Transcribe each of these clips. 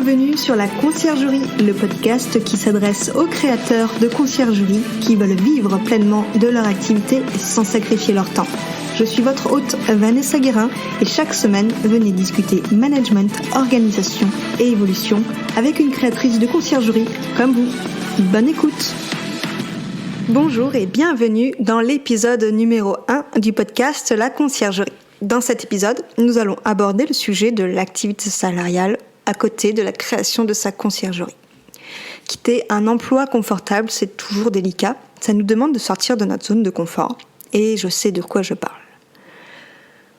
Bienvenue sur la Conciergerie, le podcast qui s'adresse aux créateurs de conciergerie qui veulent vivre pleinement de leur activité sans sacrifier leur temps. Je suis votre hôte Vanessa Guérin et chaque semaine, venez discuter management, organisation et évolution avec une créatrice de conciergerie comme vous. Bonne écoute! Bonjour et bienvenue dans l'épisode numéro 1 du podcast La Conciergerie. Dans cet épisode, nous allons aborder le sujet de l'activité salariale à côté de la création de sa conciergerie. Quitter un emploi confortable, c'est toujours délicat. Ça nous demande de sortir de notre zone de confort. Et je sais de quoi je parle.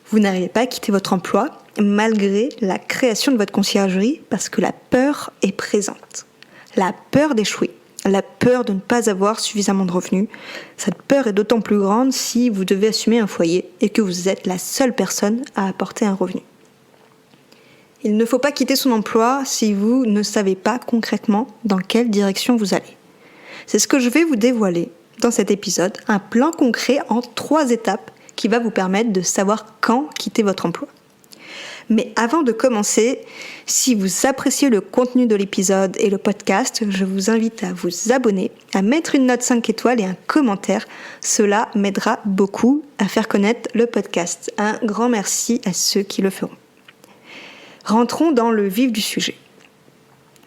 Vous n'arrivez pas à quitter votre emploi malgré la création de votre conciergerie parce que la peur est présente. La peur d'échouer. La peur de ne pas avoir suffisamment de revenus. Cette peur est d'autant plus grande si vous devez assumer un foyer et que vous êtes la seule personne à apporter un revenu. Il ne faut pas quitter son emploi si vous ne savez pas concrètement dans quelle direction vous allez. C'est ce que je vais vous dévoiler dans cet épisode, un plan concret en 3 étapes qui va vous permettre de savoir quand quitter votre emploi. Mais avant de commencer, si vous appréciez le contenu de l'épisode et le podcast, je vous invite à vous abonner, à mettre une note 5 étoiles et un commentaire. Cela m'aidera beaucoup à faire connaître le podcast. Un grand merci à ceux qui le feront. Rentrons dans le vif du sujet.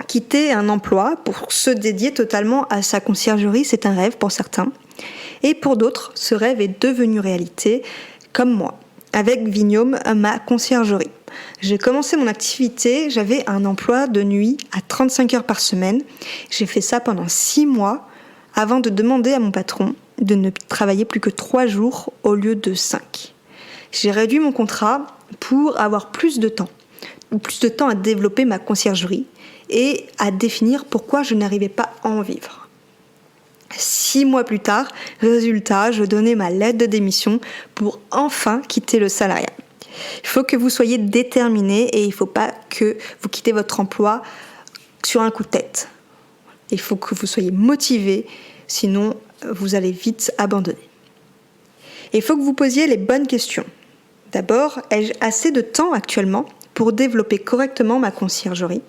Quitter un emploi pour se dédier totalement à sa conciergerie, c'est un rêve pour certains. Et pour d'autres, ce rêve est devenu réalité, comme moi, avec Vignome, ma conciergerie. J'ai commencé mon activité, j'avais un emploi de nuit à 35 heures par semaine. J'ai fait ça pendant 6 mois avant de demander à mon patron de ne travailler plus que 3 jours au lieu de 5. J'ai réduit mon contrat pour avoir plus de temps à développer ma conciergerie et à définir pourquoi je n'arrivais pas à en vivre. 6 mois plus tard, résultat, je donnais ma lettre de démission pour enfin quitter le salariat. Il faut que vous soyez déterminé et il ne faut pas que vous quittez votre emploi sur un coup de tête. Il faut que vous soyez motivé, sinon vous allez vite abandonner. Et il faut que vous posiez les bonnes questions. D'abord, ai-je assez de temps actuellement pour développer correctement ma conciergerie?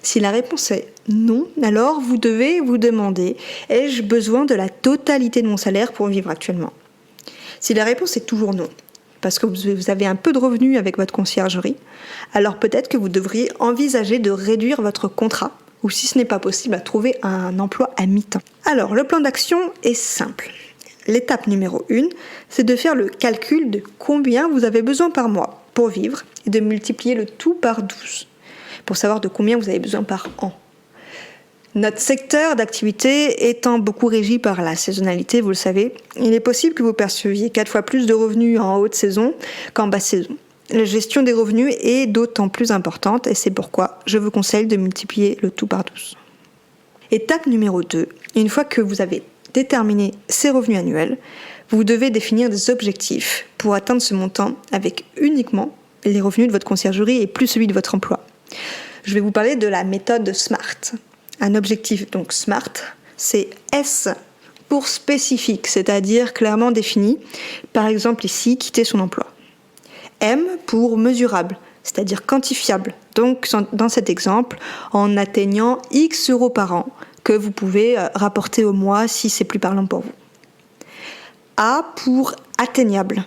Si la réponse est non, alors vous devez vous demander, ai-je besoin de la totalité de mon salaire pour vivre actuellement? Si la réponse est toujours non, parce que vous avez un peu de revenus avec votre conciergerie, alors peut-être que vous devriez envisager de réduire votre contrat, ou si ce n'est pas possible, à trouver un emploi à mi-temps. Alors, le plan d'action est simple. L'étape numéro 1, c'est de faire le calcul de combien vous avez besoin par mois pour vivre et de multiplier le tout par 12 pour savoir de combien vous avez besoin par an. Notre secteur d'activité étant beaucoup régi par la saisonnalité, vous le savez, il est possible que vous perceviez 4 fois plus de revenus en haute saison qu'en basse saison. La gestion des revenus est d'autant plus importante et c'est pourquoi je vous conseille de multiplier le tout par 12. Étape numéro 2, une fois que vous avez déterminé ces revenus annuels, vous devez définir des objectifs pour atteindre ce montant avec uniquement les revenus de votre conciergerie et plus celui de votre emploi. Je vais vous parler de la méthode SMART. Un objectif donc SMART, c'est S pour spécifique, c'est-à-dire clairement défini. Par exemple ici, quitter son emploi. M pour mesurable, c'est-à-dire quantifiable. Donc dans cet exemple, en atteignant X euros par an que vous pouvez rapporter au mois si c'est plus parlant pour vous. A pour atteignable.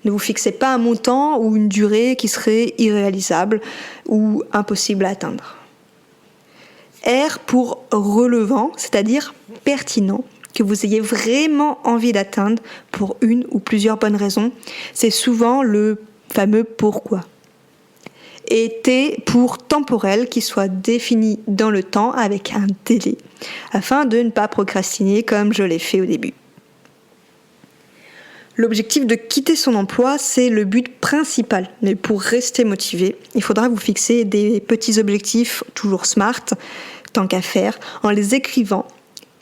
Ne vous fixez pas un montant ou une durée qui serait irréalisable ou impossible à atteindre. R pour relevant, c'est-à-dire pertinent, que vous ayez vraiment envie d'atteindre pour une ou plusieurs bonnes raisons. C'est souvent le fameux pourquoi. Et T pour temporel, qui soit défini dans le temps avec un délai, afin de ne pas procrastiner comme je l'ai fait au début. L'objectif de quitter son emploi, c'est le but principal. Mais pour rester motivé, il faudra vous fixer des petits objectifs, toujours SMART, tant qu'à faire, en les écrivant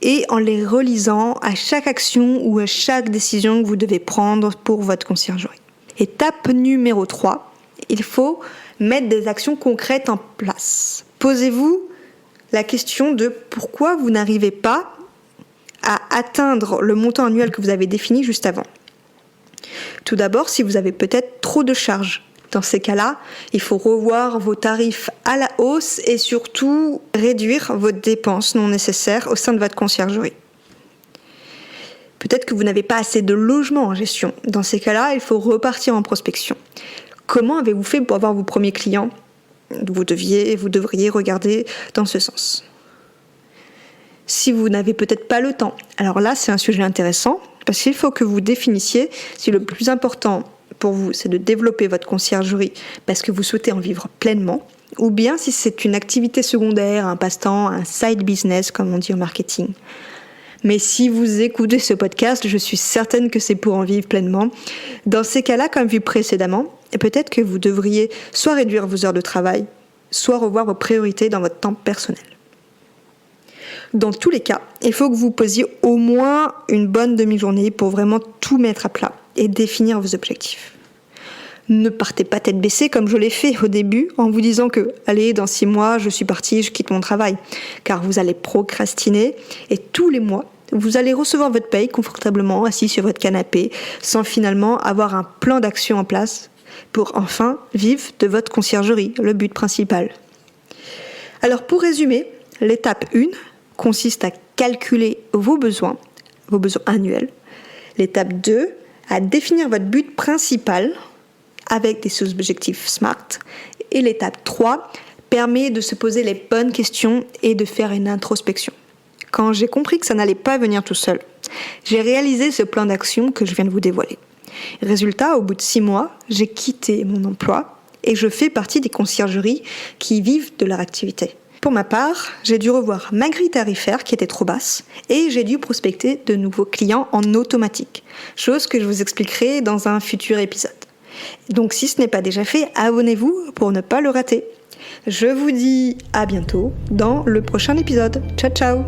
et en les relisant à chaque action ou à chaque décision que vous devez prendre pour votre conciergerie. Étape numéro 3, il faut mettre des actions concrètes en place. Posez-vous la question de pourquoi vous n'arrivez pas à atteindre le montant annuel que vous avez défini juste avant. Tout d'abord, si vous avez peut-être trop de charges, Dans ces cas-là, il faut revoir vos tarifs à la hausse et surtout réduire vos dépenses non nécessaires au sein de votre conciergerie. Peut-être que vous n'avez pas assez de logements en gestion. Dans ces cas-là, il faut repartir en prospection. Comment avez-vous fait pour avoir vos premiers clients ? Vous devriez regarder dans ce sens. Si vous n'avez peut-être pas le temps, alors là, c'est un sujet intéressant parce qu'il faut que vous définissiez si le plus important pour vous, c'est de développer votre conciergerie parce que vous souhaitez en vivre pleinement, ou bien si c'est une activité secondaire, un passe-temps, un side business, comme on dit en marketing. Mais si vous écoutez ce podcast, je suis certaine que c'est pour en vivre pleinement. Dans ces cas-là, comme vu précédemment, peut-être que vous devriez soit réduire vos heures de travail, soit revoir vos priorités dans votre temps personnel. Dans tous les cas, il faut que vous posiez au moins une bonne demi-journée pour vraiment tout mettre à plat et définir vos objectifs. Ne partez pas tête baissée comme je l'ai fait au début en vous disant que « allez, dans 6 mois, je suis partie, je quitte mon travail ». Car vous allez procrastiner et tous les mois, vous allez recevoir votre paye confortablement assis sur votre canapé sans finalement avoir un plan d'action en place pour enfin vivre de votre conciergerie, le but principal. Alors pour résumer, l'étape 1 consiste à calculer vos besoins annuels. L'étape 2, à définir votre but principal avec des sous-objectifs SMART. Et l'étape 3 permet de se poser les bonnes questions et de faire une introspection. Quand j'ai compris que ça n'allait pas venir tout seul, j'ai réalisé ce plan d'action que je viens de vous dévoiler. Résultat, au bout de 6 mois, j'ai quitté mon emploi et je fais partie des conciergeries qui vivent de leur activité. Pour ma part, j'ai dû revoir ma grille tarifaire qui était trop basse et j'ai dû prospecter de nouveaux clients en automatique, chose que je vous expliquerai dans un futur épisode. Donc si ce n'est pas déjà fait, abonnez-vous pour ne pas le rater. Je vous dis à bientôt dans le prochain épisode. Ciao ciao!